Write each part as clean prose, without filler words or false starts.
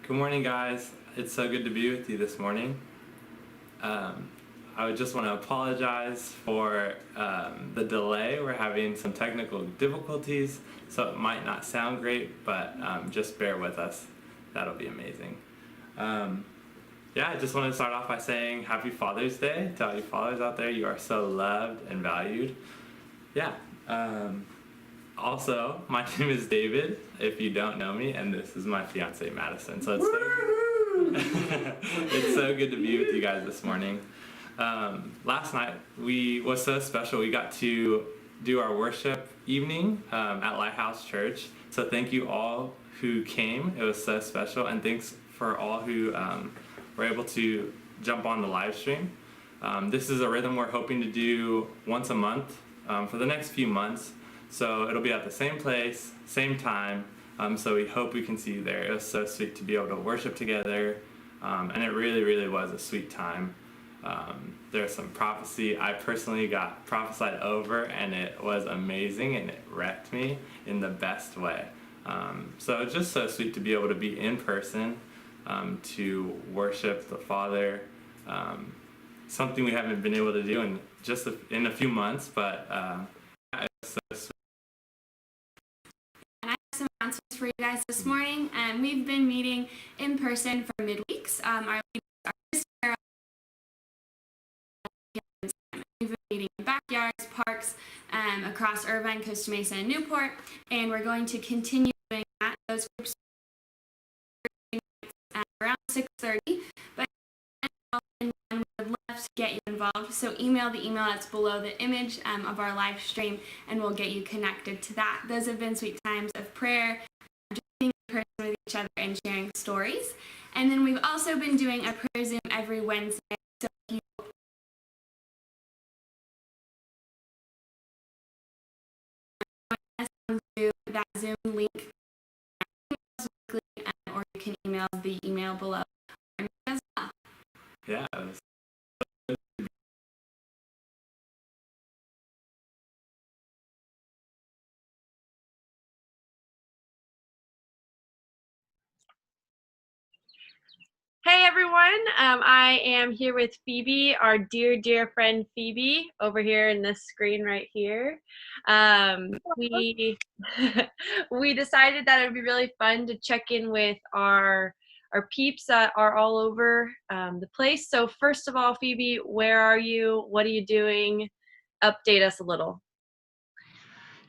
Good morning, guys. It's so good to be with you this morning. I would just want to apologize for the delay. We're having some technical difficulties, so it might not sound great, but just bear with us. That'll be amazing. I just want to start off by saying Happy Father's Day to all you fathers out there. You are so loved and valued. Yeah. Also, my name is David, if you don't know me, and this is my fiance Madison. So it's so good to be with you guys this morning. Last night was so special. We got to do our worship evening at Lighthouse Church. So thank you all who came. It was so special, and thanks for all who were able to jump on the live stream. This is a rhythm we're hoping to do once a month for the next few months. So it'll be at the same place, same time. So we hope we can see you there. It was so sweet to be able to worship together, and it really, really was a sweet time. There's some prophecy. I personally got prophesied over, and it was amazing, and it wrecked me in the best way. So it's just so sweet to be able to be in person, to worship the Father. Something we haven't been able to do in a few months, but it's so sweet. And I have some announcements for you guys this morning. We've been meeting in person for midweeks. Our leaders are Sarah. We've been meeting in backyards, parks, across Irvine, Costa Mesa, and Newport, and we're going to continue doing that. Those groups around 6:30, but we would love to get you involved. So email the email that's below the image of our live stream, and we'll get you connected to that. Those have been sweet times of prayer, just being in person with each other and sharing stories. And then we've also been doing a prayer Zoom every Wednesday. So if you Zoom, that Zoom link, or you can email the email below as well. Yeah. Hey everyone, I am here with Phoebe, our dear friend Phoebe, over here in this screen right here. We we decided that it would be really fun to check in with our peeps that are all over the place. So first of all, Phoebe, where are you? What are you doing? Update us a little.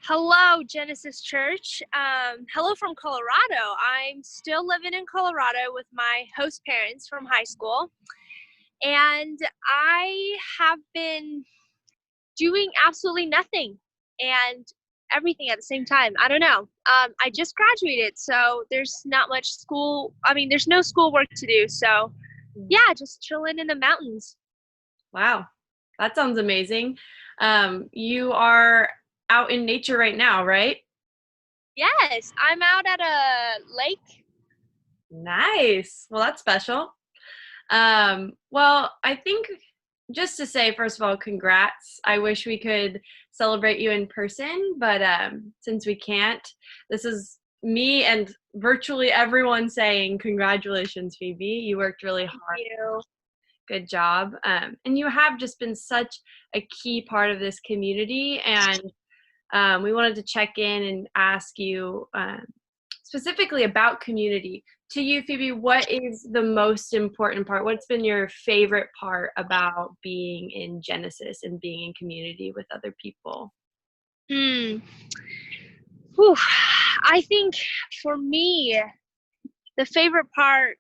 Hello, Genesis Church. Hello from Colorado. I'm still living in Colorado with my host parents from high school. And I have been doing absolutely nothing and everything at the same time. I don't know. I just graduated, so there's not much school. There's no schoolwork to do. So, yeah, just chilling in the mountains. Wow, that sounds amazing. You are out in nature right now, right? Yes, I'm out at a lake. Nice. Well, that's special. Well, I think just to say, first of all, congrats. I wish we could celebrate you in person, but since we can't, this is me and virtually everyone saying congratulations, Phoebe. You worked really hard. Thank you. Good job. And you have just been such a key part of this community, and we wanted to check in and ask you specifically about community. To you, Phoebe, what is the most important part? What's been your favorite part about being in Genesis and being in community with other people? Whew. I think for me, the favorite part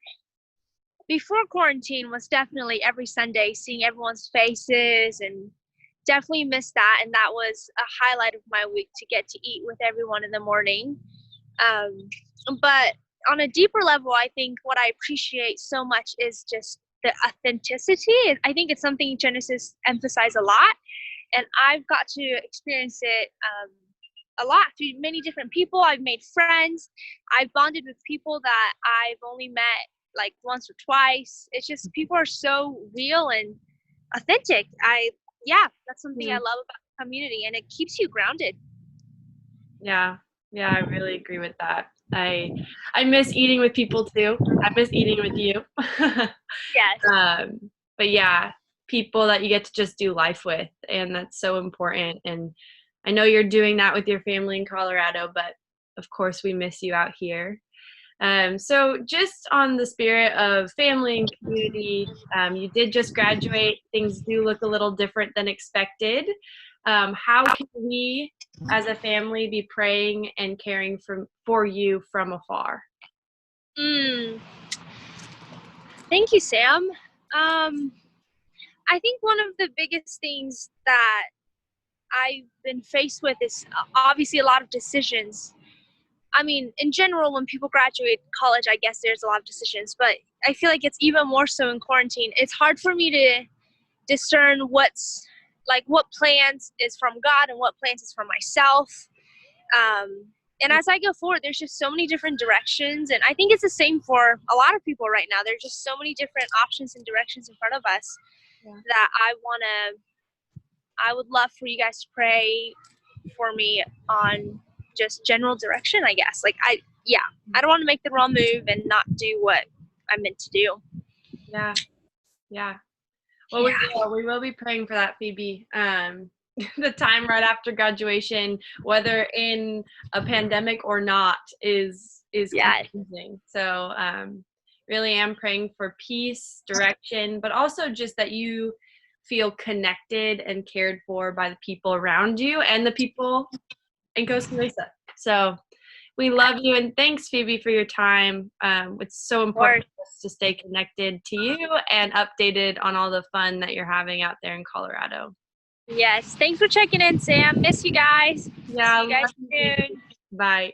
before quarantine was definitely every Sunday seeing everyone's faces, and definitely missed that. And that was a highlight of my week, to get to eat with everyone in the morning. But on a deeper level, I think what I appreciate so much is just the authenticity. I think it's something Genesis emphasizes a lot, and I've got to experience it a lot through many different people. I've made friends. I've bonded with people that I've only met like once or twice. It's just people are so real and authentic. That's something I love about the community, and it keeps you grounded. Yeah, Yeah, I really agree with that. I miss eating with people too. I miss eating with you. Yes. But yeah, people that you get to just do life with, and that's so important. And I know you're doing that with your family in Colorado, but of course we miss you out here. So just on the spirit of family and community, you did just graduate. Things do look a little different than expected. How can we as a family be praying and caring for you from afar? Mm, thank you, Sam. Um, I think one of the biggest things that I've been faced with is obviously a lot of decisions. I mean, in general, when people graduate college, I guess there's a lot of decisions, but I feel like it's even more so in quarantine. It's hard for me to discern what plans is from God and what plans is from myself. Um, and as I go forward, there's just so many different directions, and I think it's the same for a lot of people right now. There's just so many different options and directions in front of us that I would love for you guys to pray for me on just general direction, I guess. I don't want to make the wrong move and not do what I'm meant to do. Yeah, yeah. Well, we will be praying for that, Phoebe. The time right after graduation, whether in a pandemic or not, is Yes. confusing. So really am praying for peace, direction, but also just that you feel connected and cared for by the people around you and the people in Costa Mesa. So we love you, and thanks, Phoebe, for your time. It's so important for us to stay connected to you and updated on all the fun that you're having out there in Colorado. Yes. Thanks for checking in, Sam. Miss you guys. Yeah, See you guys love you, Phoebe. soon. Bye.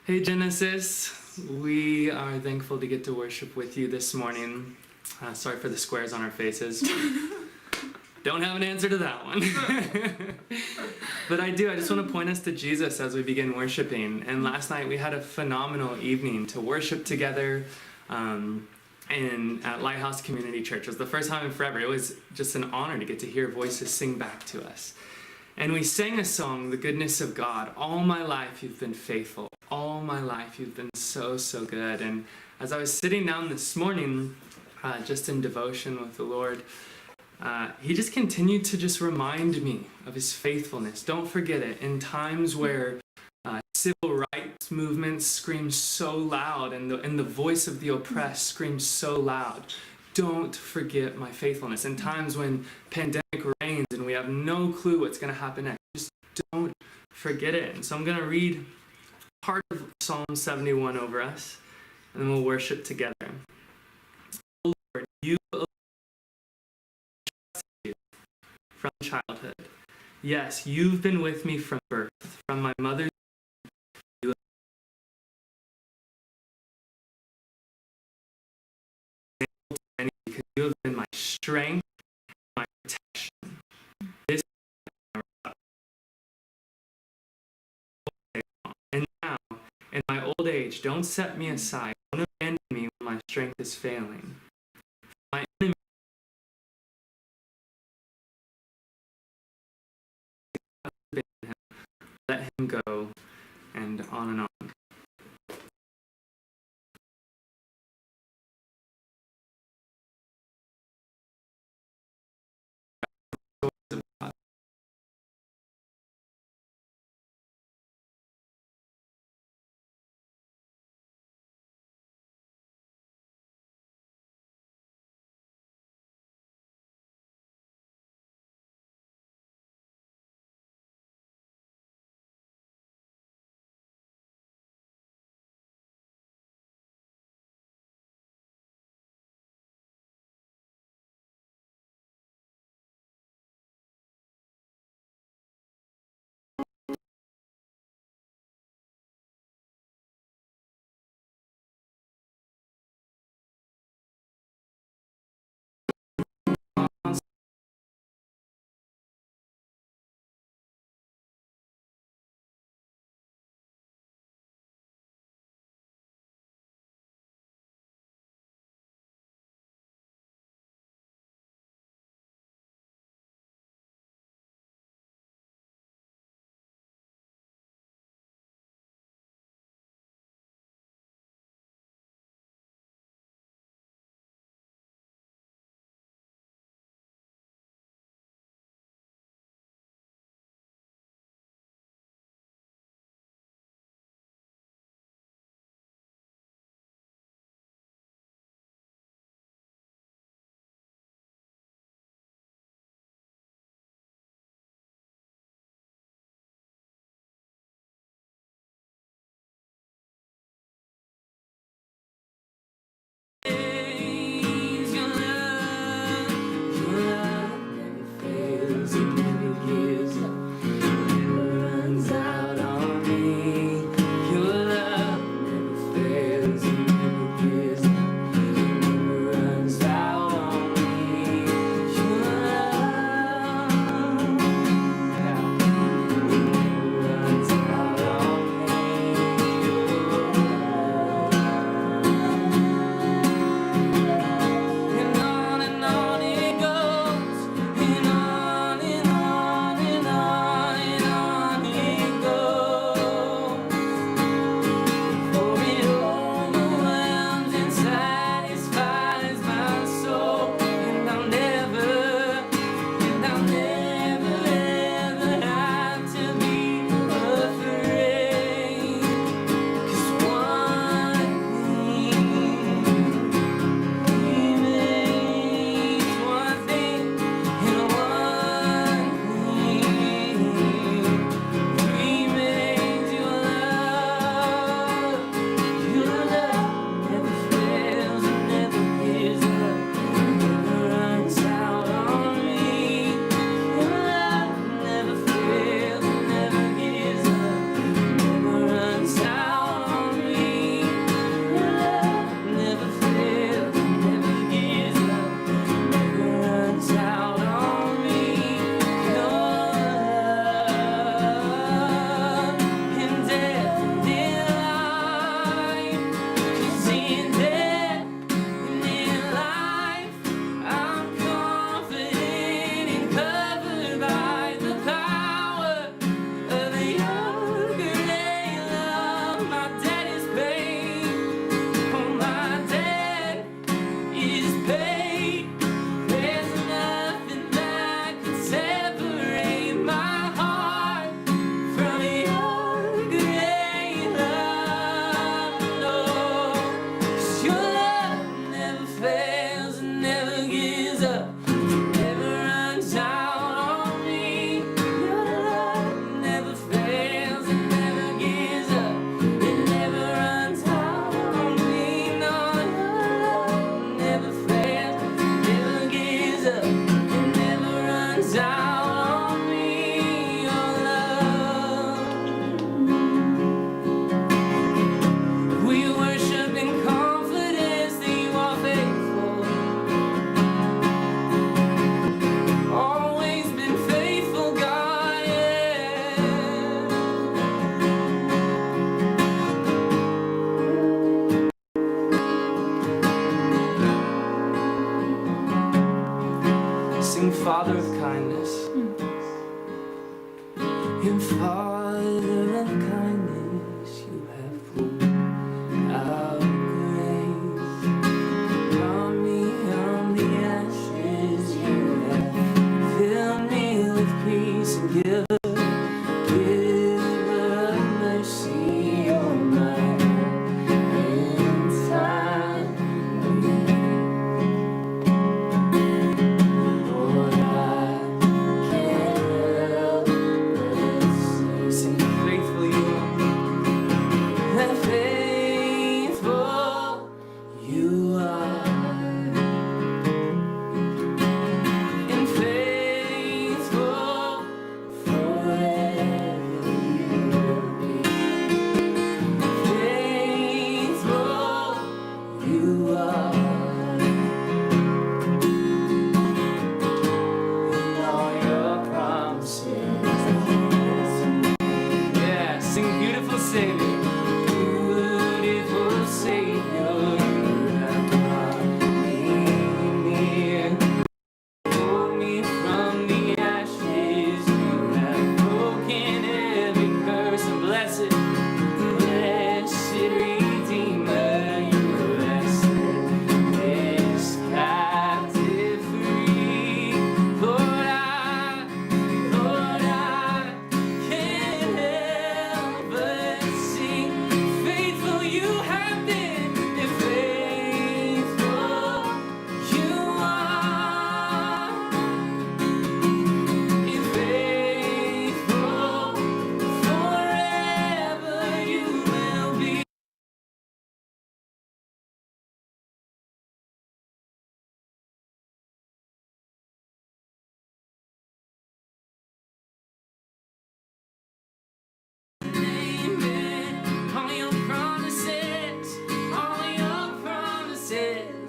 Hey Genesis, we are thankful to get to worship with you this morning. Sorry for the squares on our faces. Don't have an answer to that one. But I just want to point us to Jesus as we begin worshiping. And last night we had a phenomenal evening to worship together at Lighthouse Community Church. It was the first time in forever. It was just an honor to get to hear voices sing back to us. And we sang a song, The Goodness of God. All my life you've been faithful. All my life you've been so, so good. And as I was sitting down this morning, just in devotion with the Lord, he just continued to just remind me of his faithfulness. Don't forget it. In times where civil rights movements scream so loud and the voice of the oppressed screams so loud, don't forget my faithfulness. In times when pandemic reigns and we have no clue what's going to happen next, just don't forget it. And so I'm going to read part of Psalm 71 over us, and then we'll worship together. Oh Lord, you from childhood. Yes, you've been with me from birth, from my mother's you because you have been my strength, my protection. This and now, in my old age, don't set me aside. Don't abandon me when my strength is failing. My enemy, let him go, and on and on.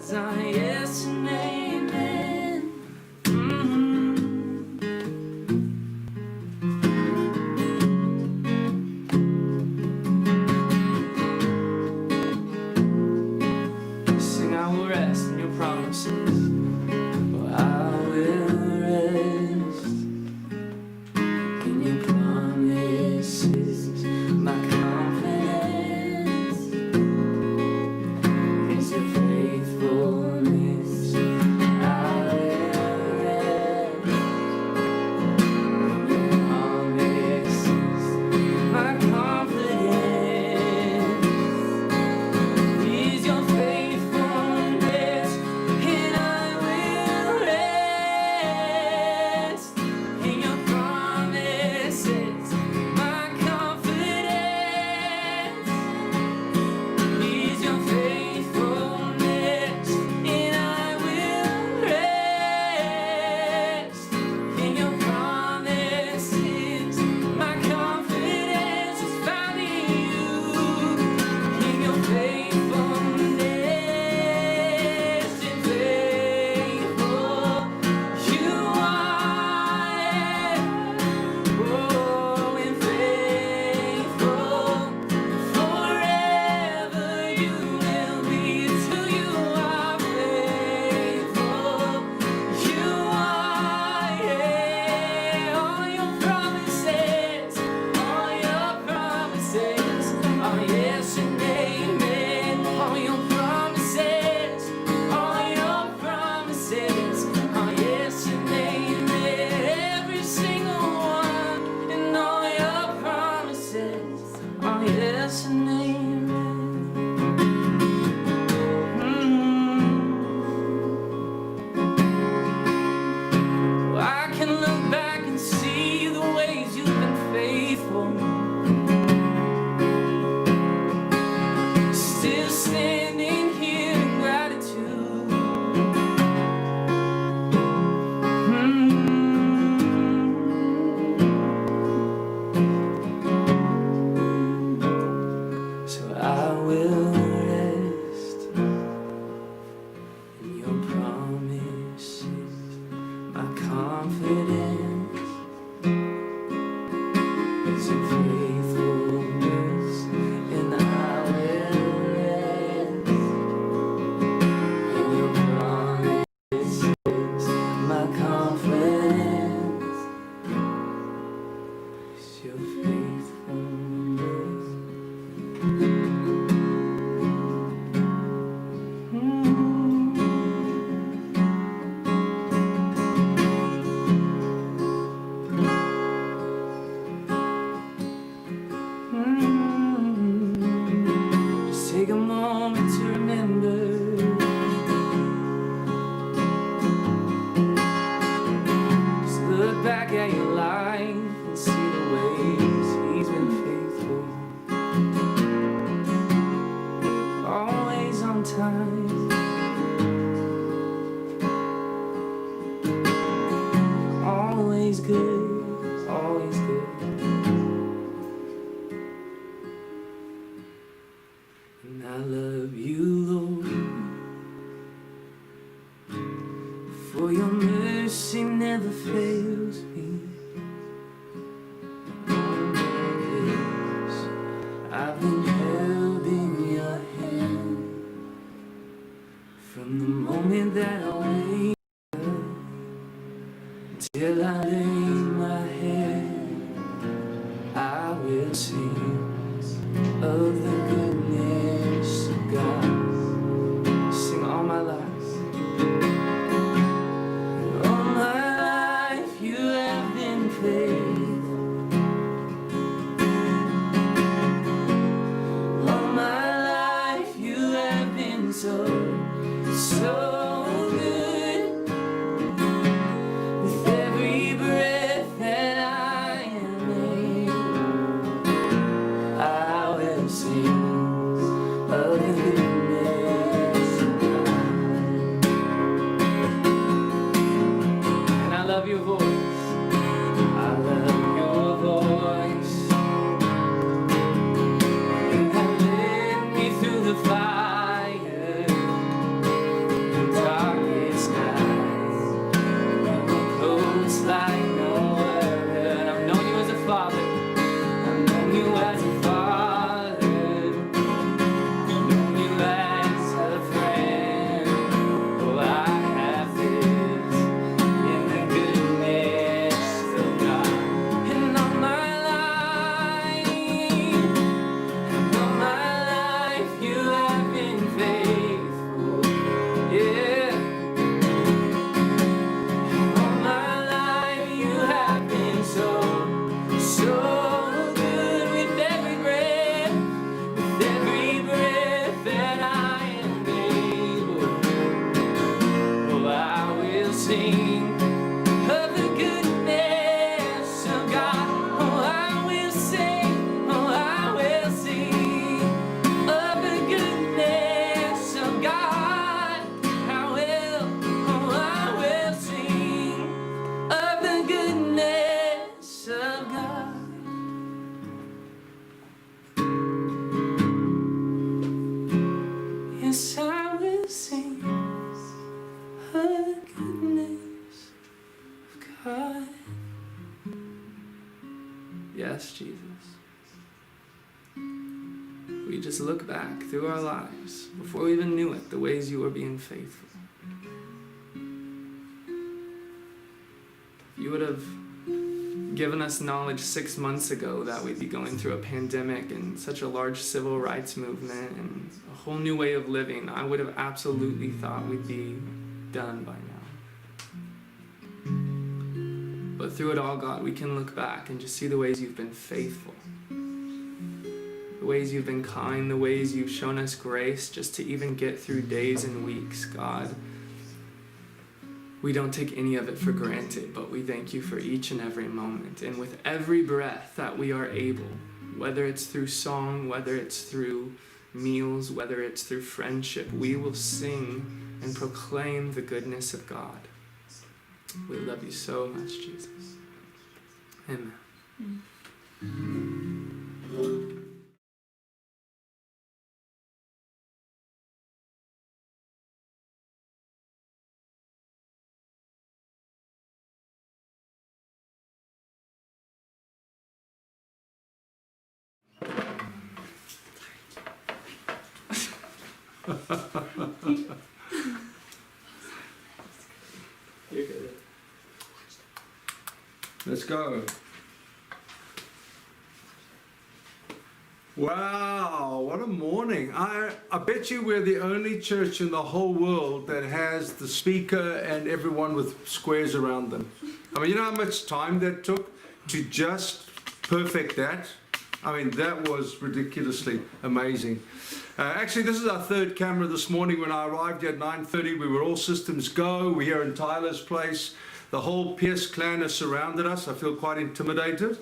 words are yes and amen. Sing, I will rest in your promises. Oh, I will rest in your promises. My confidence is your faithfulness. I will rest in your promises. My confidence is your faithfulness, and I will rest in your promises. My confidence is your faithfulness, and I will rest in your promises. My confidence is found in you, in your faithfulness, and faithful you are. Oh, and faithful forever you will be. To you are faithful. You are, yeah. All your promises are yes and amen. All your promises are yes and amen. Every single one, and all your promises are yes and amen. I can look back and see the ways you've been faithful. Still standing here in gratitude. So I will rest in your promises. My confidence is in faithfulness, and I will rest in your promises. My confidence is your faithfulness. Just take a moment to remember. Just look back at your life and see the ways He's been faithful. Always on time. Always good. Always good. And I love you, Lord, for your mercy never fails me. All my days I've been held in your hand from the moment that I wake up till I lay my head. I will sing of the goodness of God. Sing all my life. All my life you have been faithful. All my life you have been so good. With every breath you have been faithful. Yeah. All my life you have been so, so good. With every breath that I am able, oh, I will sing of the goodness of God. Oh, I will sing, oh, I will sing of the goodness of God. I will, oh, I will sing of the goodness of God. Yes, I will sing of the goodness of God. Yes, Jesus. We just look back through our lives, before we even knew it, the ways you were being faithful. You would have given us knowledge 6 months ago that we'd be going through a pandemic and such a large civil rights movement and a whole new way of living. I would have absolutely thought we'd be done by now. But through it all, God, we can look back and just see the ways you've been faithful, the ways you've been kind, the ways you've shown us grace just to even get through days and weeks, God. We don't take any of it for granted, but we thank you for each and every moment. And with every breath that we are able, whether it's through song, whether it's through meals, whether it's through friendship, we will sing and proclaim the goodness of God. We love you so much, Jesus. Amen. You're good. Let's go. Wow, what a morning. I bet you we're the only church in the whole world that has the speaker and everyone with squares around them. I mean, you know how much time that took to just perfect that? I mean, that was ridiculously amazing. Actually, this is our third camera this morning. When I arrived here at 9:30, we were all systems go. We're here in Tyler's place. The whole Pierce clan has surrounded us. I feel quite intimidated.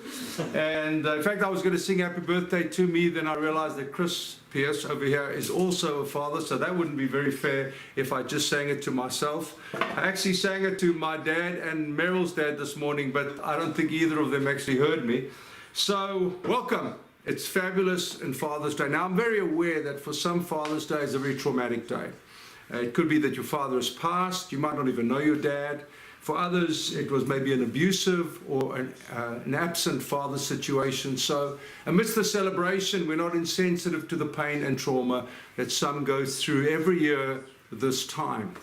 And in fact, I was going to sing happy birthday to me. Then I realized that Chris Pierce over here is also a father. So that wouldn't be very fair if I just sang it to myself. I actually sang it to my dad and Meryl's dad this morning, but I don't think either of them actually heard me. So welcome. It's fabulous in Father's Day. Now, I'm very aware that for some, Father's Day is a very traumatic day. It could be that your father has passed. You might not even know your dad. For others, it was maybe an abusive or an absent father situation. So amidst the celebration, we're not insensitive to the pain and trauma that some go through every year this time.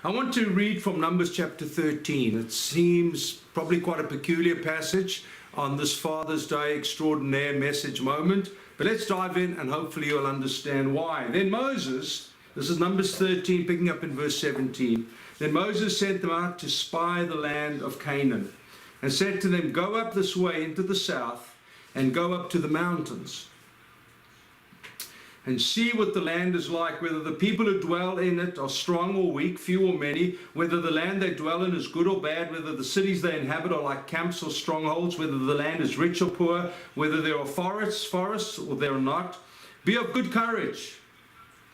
I want to read from Numbers chapter 13. It seems probably quite a peculiar passage on this Father's Day extraordinaire message moment. But let's dive in and hopefully you'll understand why. Then Moses, this is Numbers 13, picking up in verse 17. Then Moses sent them out to spy the land of Canaan and said to them, go up this way into the south and go up to the mountains and see what the land is like, whether the people who dwell in it are strong or weak, few or many, whether the land they dwell in is good or bad, whether the cities they inhabit are like camps or strongholds, whether the land is rich or poor, whether there are forests or there are not. Be of good courage.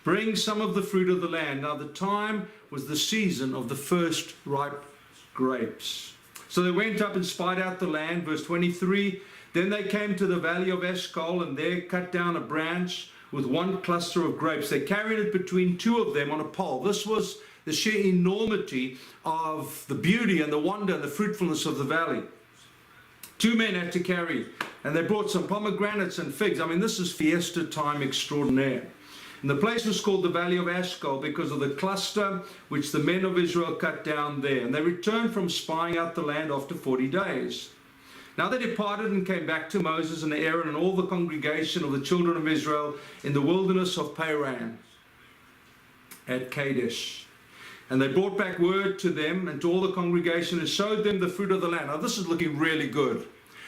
Bring some of the fruit of the land. Now the time was the season of the first ripe grapes. So they went up and spied out the land. Verse 23, then they came to the valley of Eshcol and there cut down a branch with one cluster of grapes. They carried it between two of them on a pole. This was the sheer enormity of the beauty and the wonder and the fruitfulness of the valley. Two men had to carry, and they brought some pomegranates and figs. I mean, this is fiesta time extraordinaire. And the place was called the Valley of Eshcol because of the cluster which the men of Israel cut down there. And they returned from spying out the land after 40 days. Now they departed and came back to Moses and Aaron and all the congregation of the children of Israel in the wilderness of Paran at Kadesh. And they brought back word to them and to all the congregation and showed them the fruit of the land. Now this is looking really good.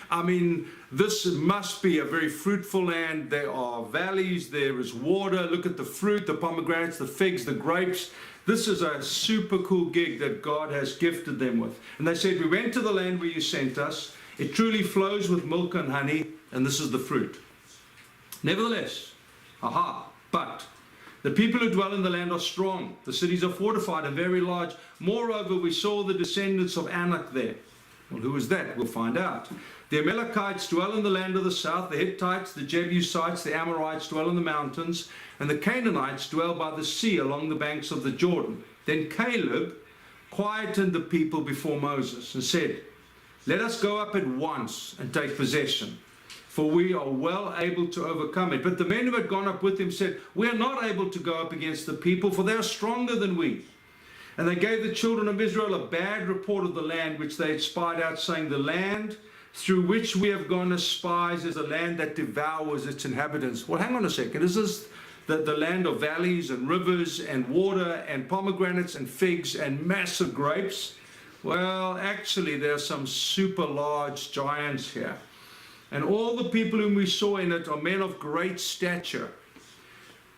I mean, this must be a very fruitful land. There are valleys, there is water. Look at the fruit, the pomegranates, the figs, the grapes. This is a super cool gig that God has gifted them with. And they said, we went to the land where you sent us. It truly flows with milk and honey, and this is the fruit. Nevertheless, but the people who dwell in the land are strong. The cities are fortified and very large. Moreover, we saw the descendants of Anak there. Well, who is that? We'll find out. The Amalekites dwell in the land of the south. The Hittites, the Jebusites, the Amorites dwell in the mountains. And the Canaanites dwell by the sea along the banks of the Jordan. Then Caleb quietened the people before Moses and said, let us go up at once and take possession, for we are well able to overcome it. But the men who had gone up with him said, we are not able to go up against the people, for they are stronger than we. And they gave the children of Israel a bad report of the land which they had spied out, saying, the land through which we have gone as spies is a land that devours its inhabitants. Well, hang on a second. Is this the land of valleys and rivers and water and pomegranates and figs and massive grapes? Well, actually, there are some super large giants here. And all the people whom we saw in it are men of great stature.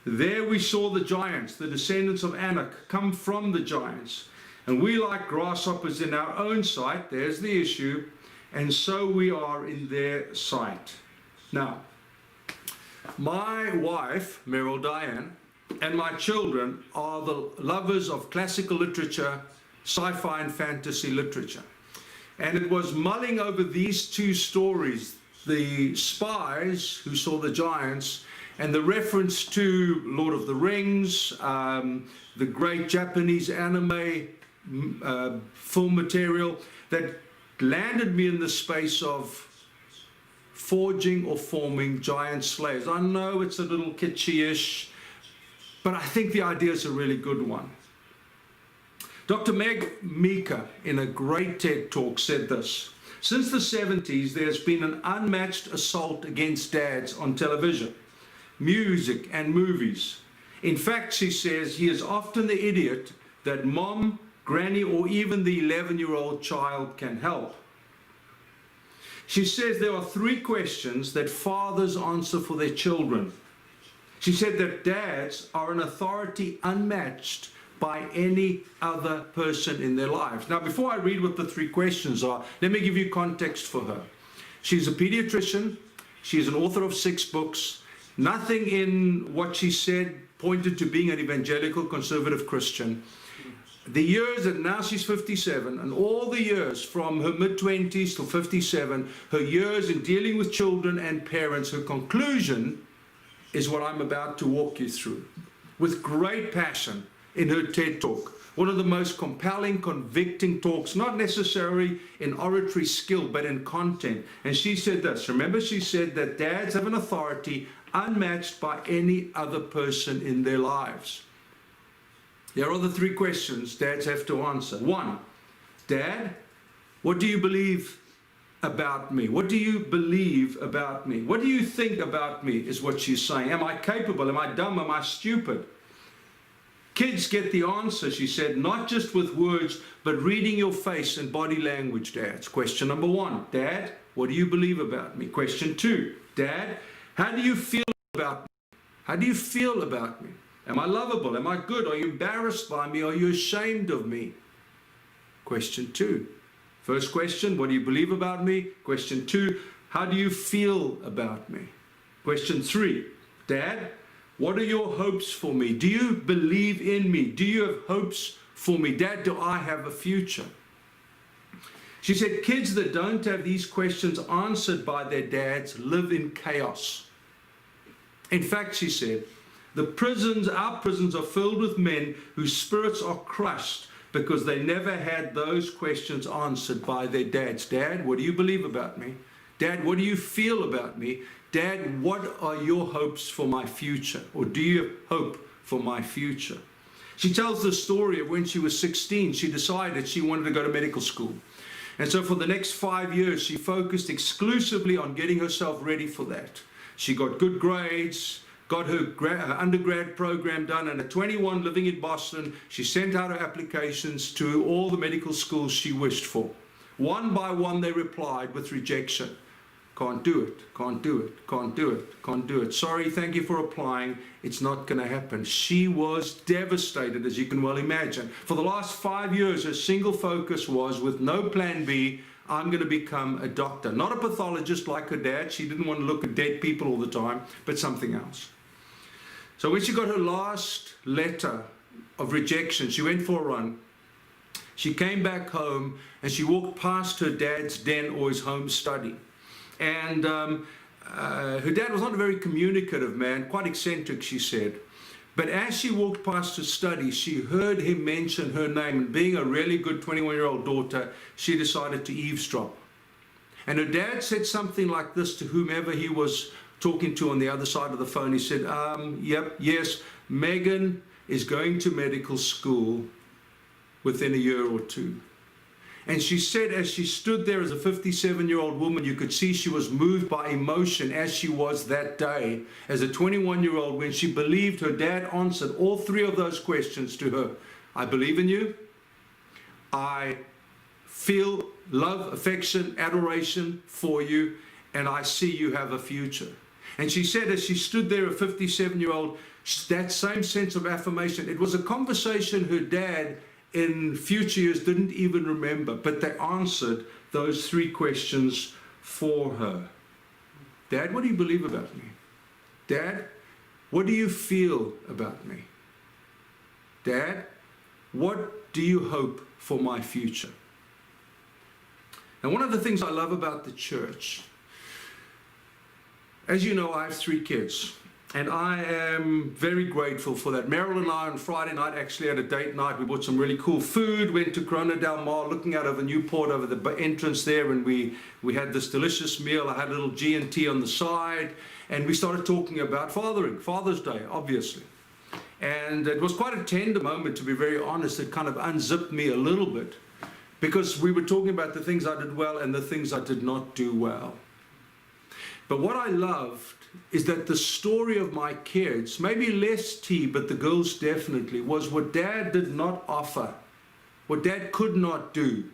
There we saw the giants, the descendants of Anak, come from the giants. And we like grasshoppers in our own sight. There's the issue. And so we are in their sight. Now, my wife, Meryl Diane, and my children are the lovers of classical literature, sci-fi and fantasy literature. And it was mulling over these two stories, the spies who saw the giants and the reference to Lord of the Rings, the great Japanese anime film material, that landed me in the space of forging or forming giant slayers. I know it's a little kitschy-ish, but I think the idea is a really good one. Dr. Meg Meeker, in a great TED talk, said this: since the 70s, there's been an unmatched assault against dads on television, music, and movies. In fact, she says, he is often the idiot that mom, granny, or even the 11-year-old child can help. She says there are 3 questions that fathers answer for their children. She said that dads are an authority unmatched by any other person in their lives. Now, before I read what the 3 questions are, let me give you context for her. She's a pediatrician. She's an author of 6 books. Nothing in what she said pointed to being an evangelical conservative Christian. The years, and now she's 57, and all the years from her mid-20s to 57, her years in dealing with children and parents, her conclusion is what I'm about to walk you through. With great passion in her TED Talk, one of the most compelling, convicting talks, not necessarily in oratory skill, but in content. And she said this, remember she said that dads have an authority unmatched by any other person in their lives. Here are the 3 questions dads have to answer. 1, Dad, what do you believe about me? What do you believe about me? What do you think about me is what she's saying. Am I capable? Am I dumb? Am I stupid? Kids get the answer, she said, not just with words, but reading your face and body language, dads. Question number 1, Dad, what do you believe about me? Question 2, Dad, how do you feel about me? How do you feel about me? Am I lovable? Am I good? Are you embarrassed by me? Are you ashamed of me? Question 2. First question, what do you believe about me? Question 2, how do you feel about me? Question 3, Dad, what are your hopes for me? Do you believe in me? Do you have hopes for me? Dad, do I have a future? She said kids that don't have these questions answered by their dads live in chaos. In fact, she said, our prisons are filled with men whose spirits are crushed because they never had those questions answered by their dads. Dad, what do you believe about me? Dad, what do you feel about me? Dad, what are your hopes for my future? Or do you have hope for my future? She tells the story of when she was 16, she decided she wanted to go to medical school. And so for the next 5 years, she focused exclusively on getting herself ready for that. She got good grades, got her undergrad program done, and at 21, living in Boston, she sent out her applications to all the medical schools she wished for. One by one, they replied with rejection. Can't do it, can't do it, can't do it, can't do it. Sorry, thank you for applying. It's not going to happen. She was devastated, as you can well imagine. For the last 5 years, her single focus was, with no plan B, I'm going to become a doctor. Not a pathologist like her dad. She didn't want to look at dead people all the time, but something else. So when she got her last letter of rejection, she went for a run. She came back home and she walked past her dad's den or his home study. And her dad was not a very communicative man, quite eccentric, she said. But as she walked past her study, she heard him mention her name. And being a really good 21-year-old daughter, she decided to eavesdrop. And her dad said something like this to whomever he was talking to on the other side of the phone. He said, yes, Megan is going to medical school within a year or two. And she said, as she stood there as a 57-year-old woman, you could see she was moved by emotion, as she was that day as a 21-year-old, when she believed her dad answered all three of those questions to her. I believe in you. I feel love, affection, adoration for you, and I see you have a future. And she said, as she stood there, a 57-year-old, that same sense of affirmation. It was a conversation her dad in future years didn't even remember, but they answered those three questions for her. Dad, what do you believe about me? Dad, what do you feel about me? Dad, what do you hope for my future? And one of the things I love about the church, as you know, I have 3 kids. And I am very grateful for that. Meryl and I on Friday night actually had a date night. We bought some really cool food, went to Corona Del Mar, looking out over Newport, over the entrance there, and we had this delicious meal. I had a little G&T on the side, and we started talking about fathering, Father's Day, obviously. And it was quite a tender moment, to be very honest. It kind of unzipped me a little bit, because we were talking about the things I did well and the things I did not do well. But what I loved is that the story of my kids, maybe less tea, but the girls definitely, was what Dad did not offer, what Dad could not do.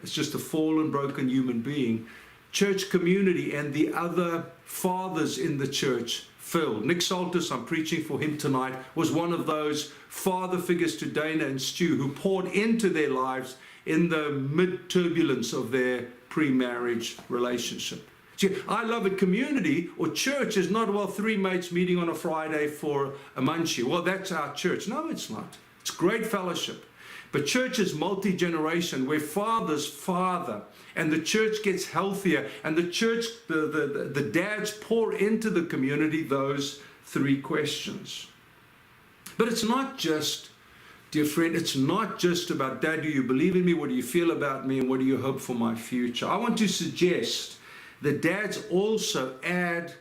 It's just a fallen, broken human being. Church community and the other fathers in the church filled. Nick Saltus, I'm preaching for him tonight, was one of those father figures to Dana and Stu who poured into their lives in the mid-turbulence of their pre-marriage relationship. See, I love it. Community or church is not, well, 3 mates meeting on a Friday for a munchie. Well, that's our church. No, it's not. It's great fellowship. But church is multi-generation, where fathers father, and the church gets healthier, and the church, the dads pour into the community those 3 questions. But it's not just, dear friend, it's not just about, Dad, do you believe in me? What do you feel about me? And what do you hope for my future? I want to suggest the dads also add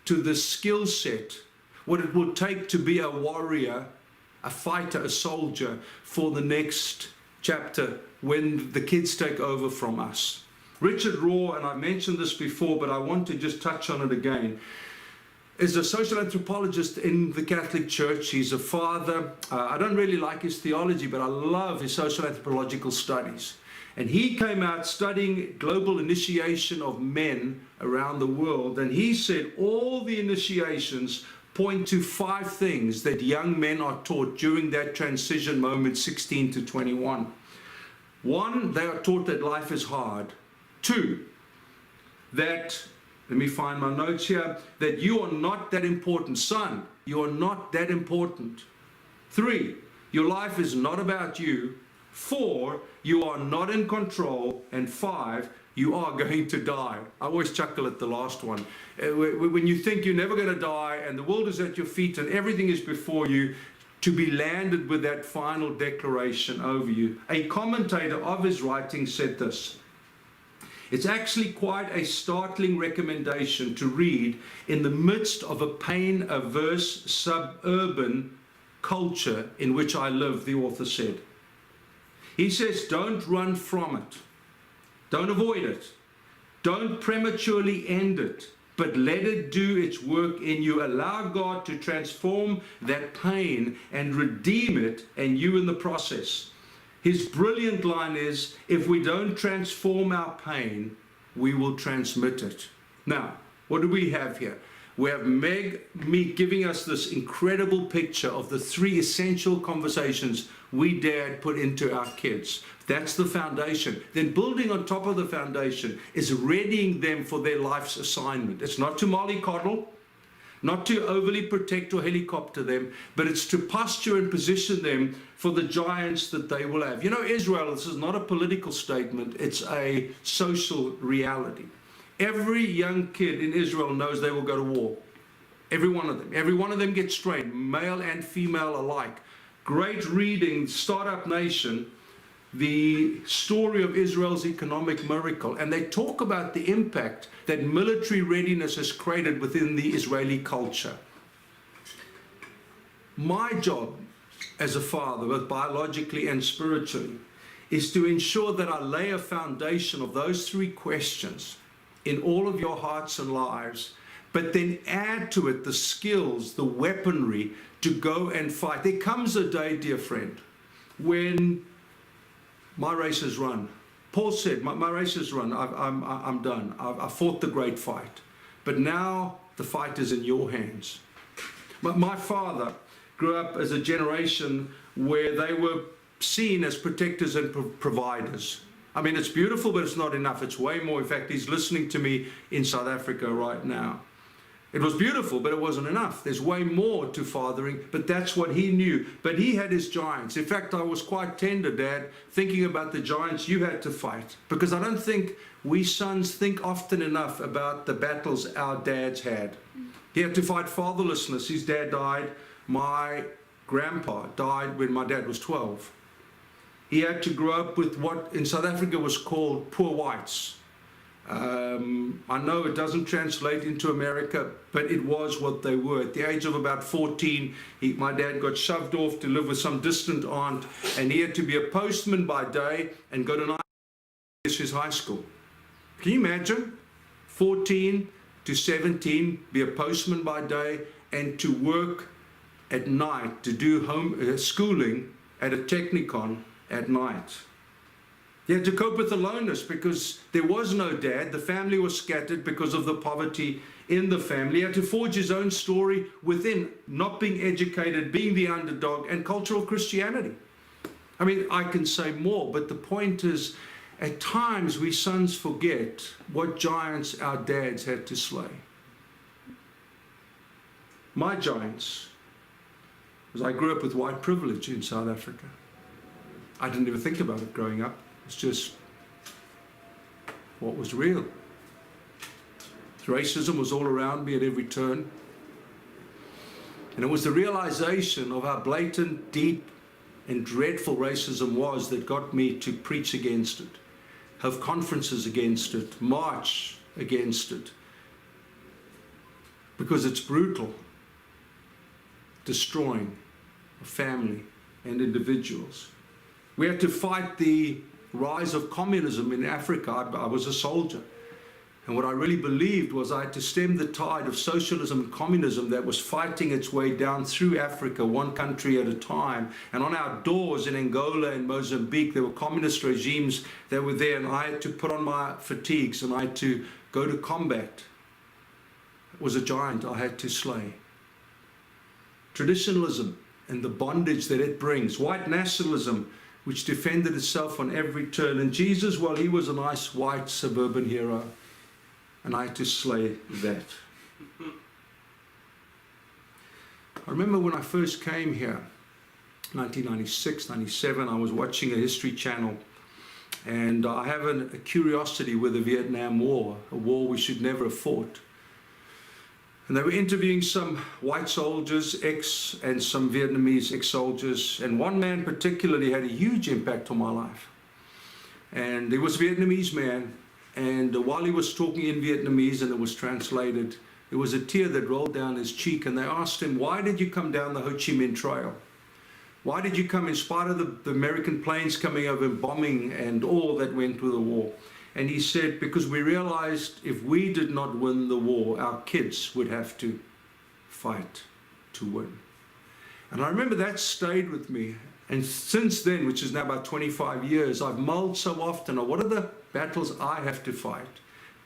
to the skill set what it will take to be a warrior, a fighter, a soldier for the next chapter when the kids take over from us. Richard Rohr, and I mentioned this before, but I want to just touch on it again, is a social anthropologist in the Catholic Church. He's a father. I don't really like his theology, but I love his social anthropological studies. And he came out studying global initiation of men around the world. And he said all the initiations point to 5 things that young men are taught during that transition moment, 16 to 21. 1, they are taught that life is hard. 2, that, let me find my notes here, that you are not that important. Son, you are not that important. 3, your life is not about you. 4, you are not in control. And 5, you are going to die. I always chuckle at the last one. When you think you're never going to die and the world is at your feet and everything is before you, to be landed with that final declaration over you. A commentator of his writing said this: it's actually quite a startling recommendation to read in the midst of a pain-averse suburban culture in which I live, the author said. He says, don't run from it. Don't avoid it. Don't prematurely end it, but let it do its work in you. Allow God to transform that pain and redeem it, and you in the process. His brilliant line is, if we don't transform our pain, we will transmit it. Now, what do we have here? We have Meg Meek giving us this incredible picture of the 3 essential conversations we dared put into our kids. That's the foundation. Then building on top of the foundation is readying them for their life's assignment. It's not to mollycoddle, not to overly protect or helicopter them, but it's to posture and position them for the giants that they will have. You know, Israel, this is not a political statement, it's a social reality. Every young kid in Israel knows they will go to war. Every one of them. Every one of them gets trained, male and female alike. Great reading, Startup Nation, the story of Israel's economic miracle. And they talk about the impact that military readiness has created within the Israeli culture. My job as a father, both biologically and spiritually, is to ensure that I lay a foundation of those 3 questions in all of your hearts and lives, but then add to it the skills, the weaponry to go and fight. There comes a day, dear friend, when my race is run. Paul said, my race is run, I'm done. I fought the great fight. But now the fight is in your hands. My father grew up as a generation where they were seen as protectors and providers. I mean, it's beautiful, but it's not enough. It's way more. In fact, he's listening to me in South Africa right now. It was beautiful, but it wasn't enough. There's way more to fathering, but that's what he knew. But he had his giants. In fact, I was quite tender, Dad, thinking about the giants you had to fight, because I don't think we sons think often enough about the battles our dads had. He had to fight fatherlessness. His dad died. My grandpa died when my dad was 12. He had to grow up with what in South Africa was called poor whites. I know it doesn't translate into America, but it was what they were. At the age of about 14, my dad got shoved off to live with some distant aunt, and he had to be a postman by day and go to night his high school. Can you imagine? 14 to 17, be a postman by day, and to work at night, to do schooling at a technikon at night. He had to cope with the aloneness because there was no dad. The family was scattered because of the poverty in the family. He had to forge his own story within not being educated, being the underdog, and cultural Christianity. I mean, I can say more, but the point is, at times we sons forget what giants our dads had to slay. My giants was I grew up with white privilege in South Africa. I didn't even think about it growing up. It's just what was real. Racism was all around me at every turn. And it was the realization of how blatant, deep, and dreadful racism was that got me to preach against it, have conferences against it, march against it. Because it's brutal, destroying a family and individuals. We had to fight the rise of communism in Africa. I was a soldier. And what I really believed was I had to stem the tide of socialism and communism that was fighting its way down through Africa, one country at a time. And on our doors in Angola and Mozambique, there were communist regimes that were there, and I had to put on my fatigues and I had to go to combat. It was a giant I had to slay. Traditionalism and the bondage that it brings. White nationalism, which defended itself on every turn. And Jesus, well, he was a nice white suburban hero. And I had to slay that. I remember when I first came here, 1996, 97, I was watching a History Channel. And I have a curiosity with the Vietnam War, a war we should never have fought. And they were interviewing some white soldiers, and some Vietnamese ex-soldiers. And one man particularly had a huge impact on my life. And he was a Vietnamese man. And while he was talking in Vietnamese and it was translated, there was a tear that rolled down his cheek. And they asked him, why did you come down the Ho Chi Minh Trail? Why did you come in spite of the American planes coming over and bombing and all that went with the war? And he said, because we realized if we did not win the war, our kids would have to fight to win. And I remember that stayed with me. And since then, which is now about 25 years, I've mulled so often on what are the battles I have to fight,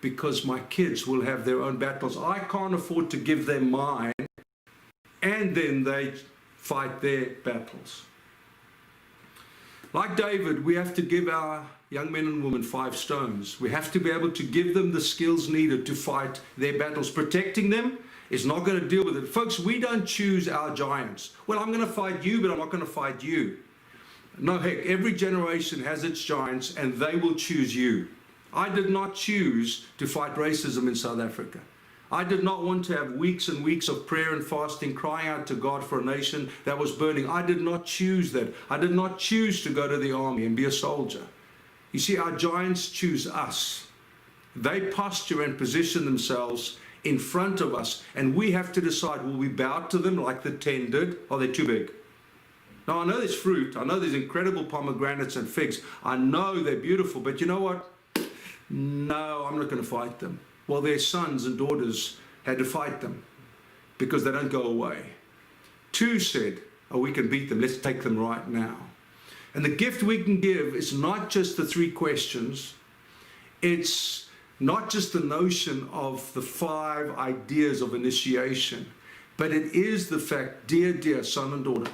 because my kids will have their own battles. I can't afford to give them mine and then they fight their battles. Like David, we have to give our young men and women 5 stones. We have to be able to give them the skills needed to fight their battles. Protecting them is not going to deal with it. Folks, we don't choose our giants. Well, I'm going to fight you, but I'm not going to fight you. No, heck, every generation has its giants and they will choose you. I did not choose to fight racism in South Africa. I did not want to have weeks and weeks of prayer and fasting, crying out to God for a nation that was burning. I did not choose that. I did not choose to go to the army and be a soldier. You see, our giants choose us. They posture and position themselves in front of us, and we have to decide, will we bow to them like the 10 did? Are they too big? Now, I know there's fruit. I know there's incredible pomegranates and figs. I know they're beautiful, but you know what? No, I'm not going to fight them. Well, their sons and daughters had to fight them because they don't go away. 2 said, oh, we can beat them. Let's take them right now. And the gift we can give is not just the 3 questions. It's not just the notion of the 5 ideas of initiation, but it is the fact, dear son and daughter,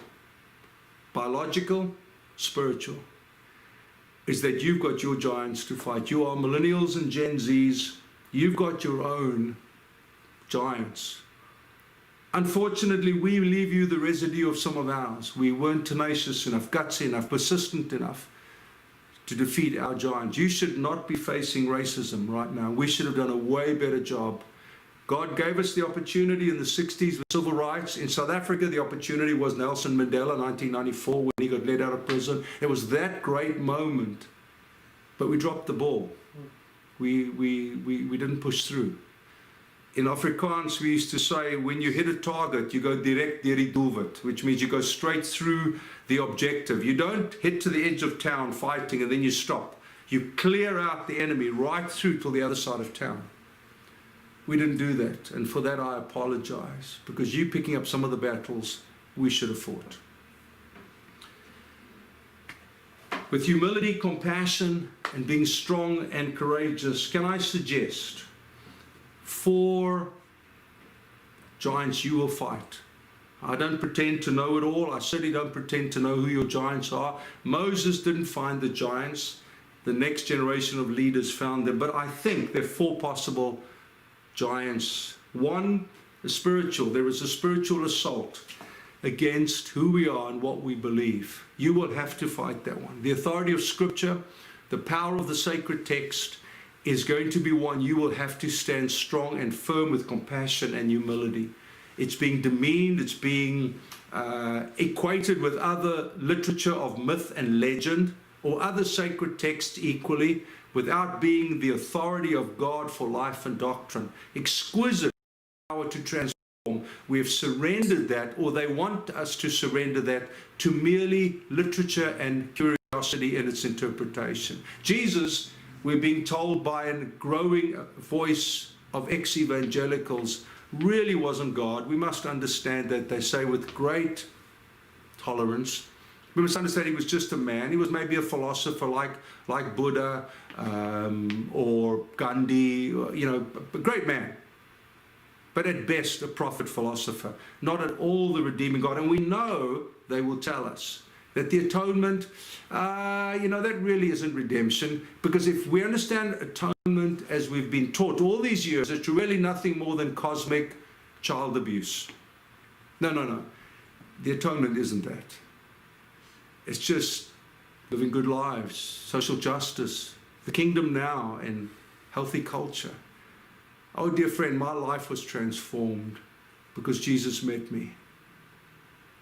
biological, spiritual, is that you've got your giants to fight. You are millennials and Gen Zs. You've got your own giants. Unfortunately, we leave you the residue of some of ours. We weren't tenacious enough, gutsy enough, persistent enough to defeat our giants. You should not be facing racism right now. We should have done a way better job. God gave us the opportunity in the 60s with civil rights. In South Africa, the opportunity was Nelson Mandela, 1994, when he got let out of prison. It was that great moment, but we dropped the ball. We didn't push through. In Afrikaans, we used to say, when you hit a target, you go direct deur die doelwit, which means you go straight through the objective. You don't hit to the edge of town fighting and then you stop. You clear out the enemy right through till the other side of town. We didn't do that, and for that I apologize, because you picking up some of the battles we should have fought. With humility, compassion, and being strong and courageous, can I suggest 4 giants you will fight? I don't pretend to know it all. I certainly don't pretend to know who your giants are. Moses didn't find the giants. The next generation of leaders found them. But I think there are 4 possible giants. 1 is spiritual. There is a spiritual assault against who we are and what we believe. You will have to fight that one. The authority of Scripture, the power of the sacred text, is going to be one you will have to stand strong and firm with compassion and humility. It's being demeaned, it's being equated with other literature of myth and legend, or other sacred texts equally, without being the authority of God for life and doctrine. Exquisite power to transform. We have surrendered that, or they want us to surrender that, to merely literature and curiosity in its interpretation. Jesus, we're being told by a growing voice of ex-evangelicals, really wasn't God. We must understand that, they say with great tolerance. We must understand he was just a man. He was maybe a philosopher like Buddha or Gandhi, a great man. But at best, a prophet philosopher, not at all the redeeming God. And we know they will tell us that the atonement, that really isn't redemption. Because if we understand atonement as we've been taught all these years, it's really nothing more than cosmic child abuse. No. The atonement isn't that. It's just living good lives, social justice, the kingdom now, and healthy culture. Oh, dear friend, my life was transformed because Jesus met me.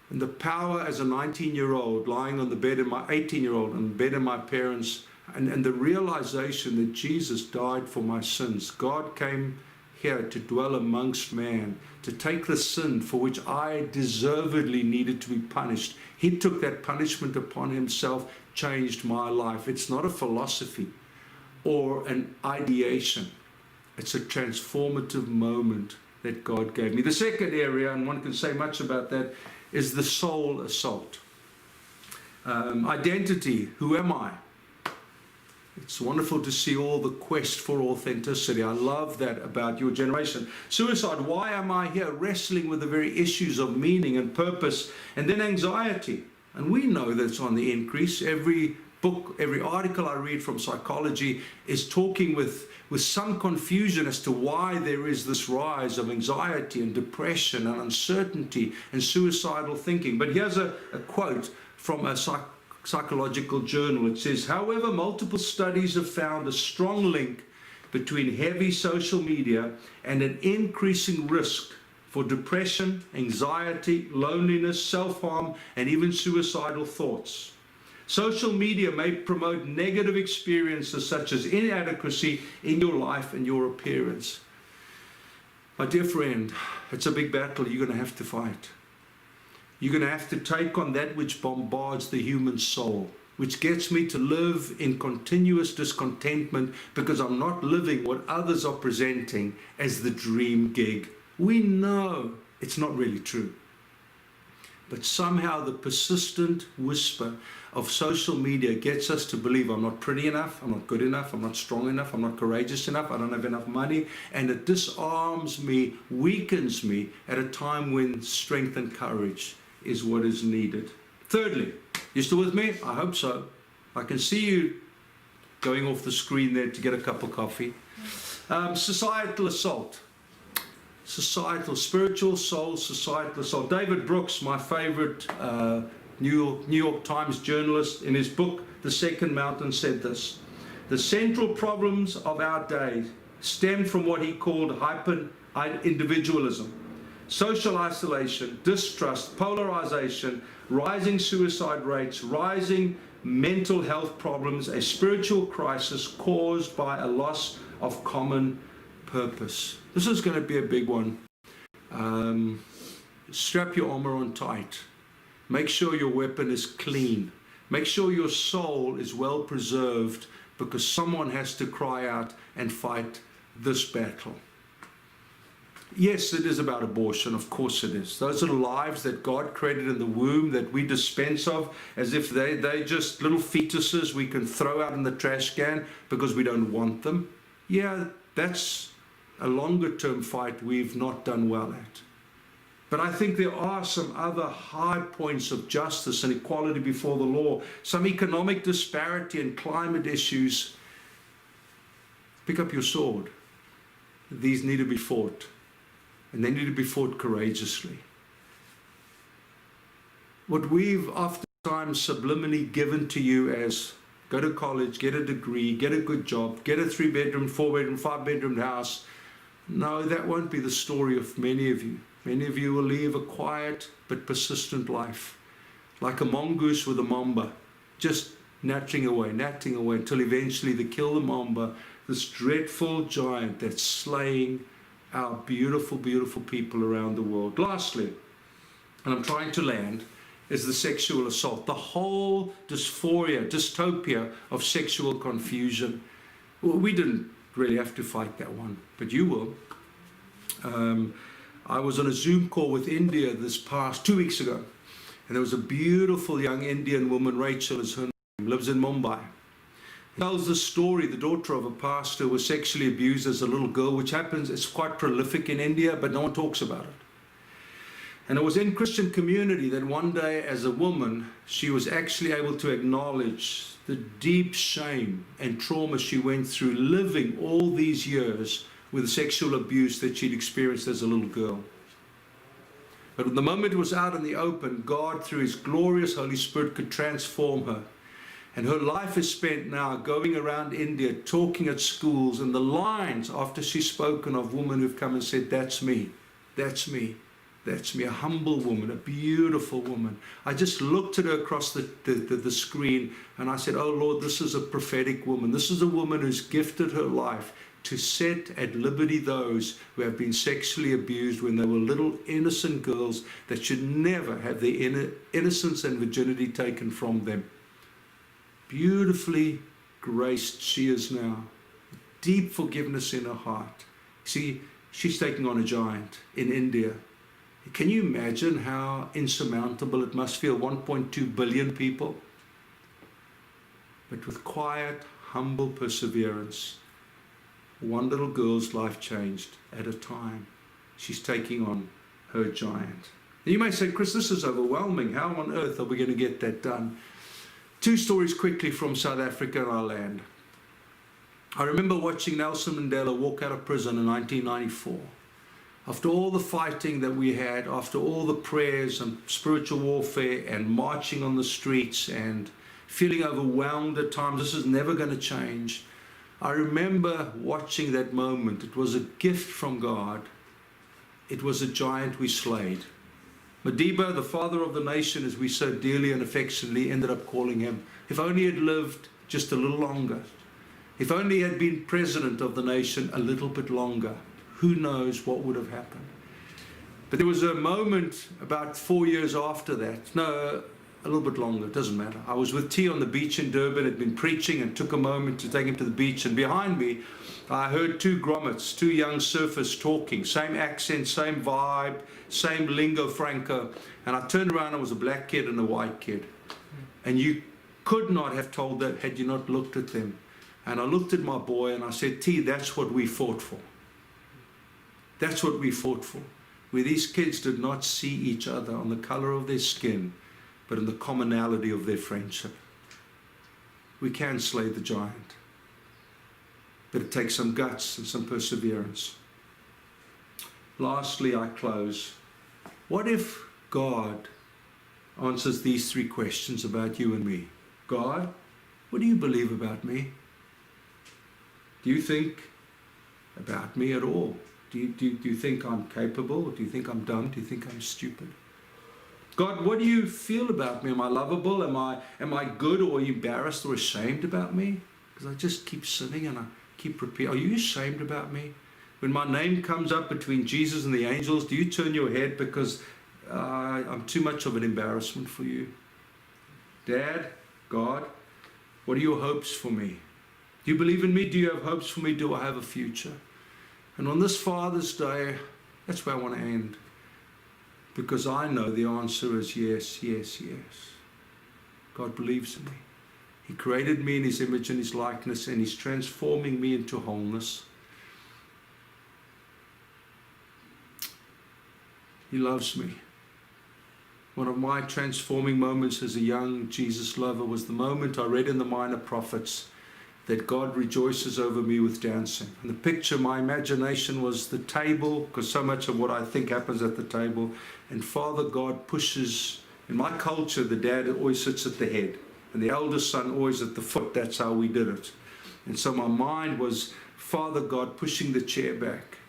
And the power as a 19-year-old lying on the bed, 18-year-old on the bed of my parents, and the realization that Jesus died for my sins. God came here to dwell amongst man, to take the sin for which I deservedly needed to be punished. He took that punishment upon himself, changed my life. It's not a philosophy. or an ideation. It's a transformative moment that God gave me. The second area, and one can say much about that, is the soul assault. Identity, who am I? It's wonderful to see all the quest for authenticity. I love that about your generation. Suicide, why am I here? Wrestling with the very issues of meaning and purpose. And then anxiety. And we know that's on the increase. Every book, every article I read from psychology is talking with some confusion as to why there is this rise of anxiety and depression and uncertainty and suicidal thinking. But here's a quote from a psychological journal. It says, however, multiple studies have found a strong link between heavy social media and an increasing risk for depression, anxiety, loneliness, self-harm, and even suicidal thoughts. Social media may promote negative experiences such as inadequacy in your life and your appearance. My dear friend, it's a big battle you're going to have to fight. You're going to have to take on that which bombards the human soul, which gets me to live in continuous discontentment because I'm not living what others are presenting as the dream gig. We know it's not really true. But somehow the persistent whisper of social media gets us to believe I'm not pretty enough, I'm not good enough, I'm not strong enough, I'm not courageous enough, I don't have enough money, and it disarms me, weakens me at a time when strength and courage is what is needed. Thirdly, you still with me? I hope so. I can see you going off the screen there to get a cup of coffee. Societal assault. Societal, spiritual soul, societal assault. David Brooks, my favorite New York Times journalist, in his book, The Second Mountain, said this: the central problems of our day stem from what he called hyper-individualism, social isolation, distrust, polarization, rising suicide rates, rising mental health problems, a spiritual crisis caused by a loss of common purpose. This is going to be a big one. Strap your armor on tight. Make sure your weapon is clean. Make sure your soul is well preserved, because someone has to cry out and fight this battle. Yes, it is about abortion. Of course it is. Those are lives that God created in the womb that we dispense of as if they're just little fetuses we can throw out in the trash can because we don't want them. Yeah, that's a longer term fight we've not done well at. But I think there are some other high points of justice and equality before the law, some economic disparity and climate issues. Pick up your sword. These need to be fought, and they need to be fought courageously. What we've oftentimes subliminally given to you as go to college, get a degree, get a good job, get a 3-bedroom, 4-bedroom, 5-bedroom house. No, that won't be the story of many of you. Many of you will live a quiet but persistent life, like a mongoose with a mamba, just gnatting away until eventually they kill the mamba, this dreadful giant that's slaying our beautiful, beautiful people around the world. Lastly, and I'm trying to land, is the sexual assault, the whole dystopia of sexual confusion. Well, we didn't really have to fight that one, but you will. I was on a Zoom call with India this past 2 weeks ago, and there was a beautiful young Indian woman, Rachel is her name, lives in Mumbai. Tells the story, the daughter of a pastor was sexually abused as a little girl, which happens, it's quite prolific in India, but no one talks about it. And it was in Christian community that one day as a woman, she was actually able to acknowledge the deep shame and trauma she went through living all these years with sexual abuse that she'd experienced as a little girl. But the moment it was out in the open, God, through His glorious Holy Spirit, could transform her. And her life is spent now going around India, talking at schools, and the lines after she's spoken of women who've come and said, that's me, that's me, that's me, a humble woman, a beautiful woman. I just looked at her across the screen and I said, oh Lord, this is a prophetic woman. This is a woman who's gifted her life to set at liberty those who have been sexually abused when they were little innocent girls that should never have their innocence and virginity taken from them. Beautifully graced she is now. deep forgiveness in her heart. See, she's taking on a giant in India. Can you imagine how insurmountable it must feel? 1.2 billion people. But with quiet, humble perseverance, one little girl's life changed at a time. She's taking on her giant. You may say, Chris, this is overwhelming. How on earth are we going to get that done? 2 stories quickly from South Africa, our land. I remember watching Nelson Mandela walk out of prison in 1994. After all the fighting that we had, after all the prayers and spiritual warfare and marching on the streets and feeling overwhelmed at times, this is never going to change. I remember watching that moment. It was a gift from God. It was a giant we slayed. Madiba, the father of the nation, as we so dearly and affectionately ended up calling him, if only he had lived just a little longer, if only he had been president of the nation a little bit longer, who knows what would have happened. But there was a moment about 4 years after that, no, a little bit longer, it doesn't matter. I was with T on the beach in Durban, had been preaching and took a moment to take him to the beach, and behind me I heard 2 grommets, 2 young surfers talking, same accent, same vibe, same lingo franco, and I turned around and it was a black kid and a white kid. And you could not have told that had you not looked at them. And I looked at my boy and I said, T, that's what we fought for. That's what we fought for. Where these kids did not see each other on the color of their skin, but in the commonality of their friendship. We can slay the giant, but it takes some guts and some perseverance. Lastly, I close. What if God answers these 3 questions about you and me? God, what do you believe about me? Do you think about me at all? Do you think I'm capable? Do you think I'm dumb? Do you think I'm stupid? God, what do you feel about me? Am I lovable? Am I good, or are you embarrassed or ashamed about me? Because I just keep sinning and I keep repeating. Are you ashamed about me? When my name comes up between Jesus and the angels, do you turn your head because I'm too much of an embarrassment for you? Dad, God, what are your hopes for me? Do you believe in me? Do you have hopes for me? Do I have a future? And on this Father's Day, that's where I want to end. Because I know the answer is yes, yes, yes. God believes in me. He created me in His image and His likeness, and He's transforming me into wholeness. He loves me. One of my transforming moments as a young Jesus lover was the moment I read in the Minor Prophets that God rejoices over me with dancing. And the picture, my imagination was the table, because so much of what I think happens at the table. And Father God pushes, in my culture, the dad always sits at the head, and the eldest son always at the foot. That's how we did it. And so my mind was Father God pushing the chair back.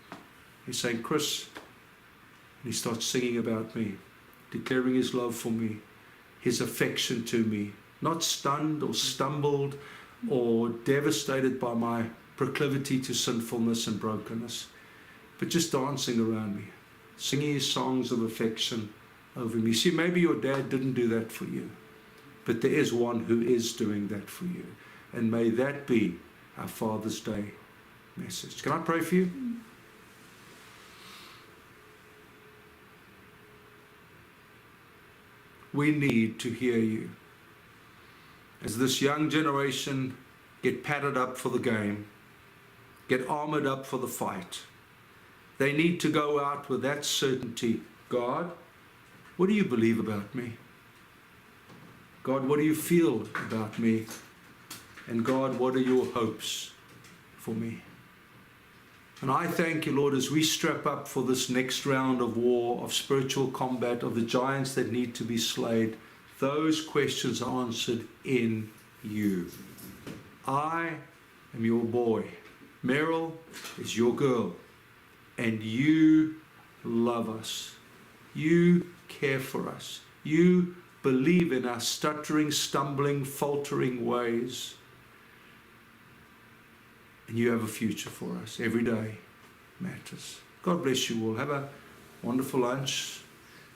He's saying, Chris, and he starts singing about me, declaring His love for me, His affection to me, not stunned or stumbled or devastated by my proclivity to sinfulness and brokenness, but just dancing around me, singing His songs of affection over me. See, maybe your dad didn't do that for you, but there is one who is doing that for you. And may that be our Father's Day message. Can I pray for you? We need to hear you. As this young generation get padded up for the game, get armored up for the fight, they need to go out with that certainty. God, what do you believe about me? God, what do you feel about me? And God, what are your hopes for me? And I thank you, Lord, as we strap up for this next round of war, of spiritual combat, of the giants that need to be slayed, those questions are answered in you. I am your boy. Meryl is your girl. And you love us. You care for us. You believe in our stuttering, stumbling, faltering ways. And you have a future for us. Every day matters. God bless you all. Have a wonderful lunch.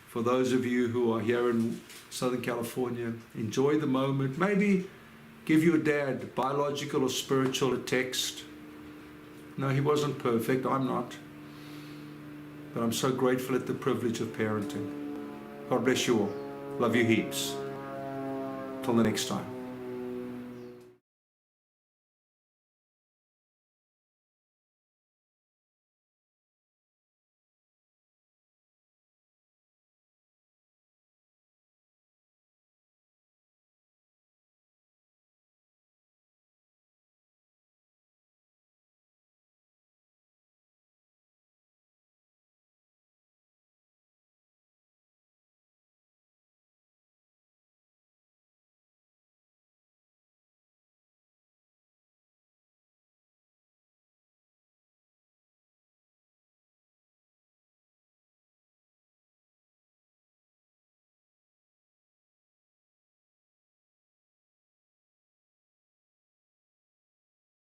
For those of you who are here in Southern California, enjoy the moment. Maybe give your dad, biological or spiritual, a text. No, he wasn't perfect. I'm not. But I'm so grateful at the privilege of parenting. God bless you all. Love you heaps. Till the next time.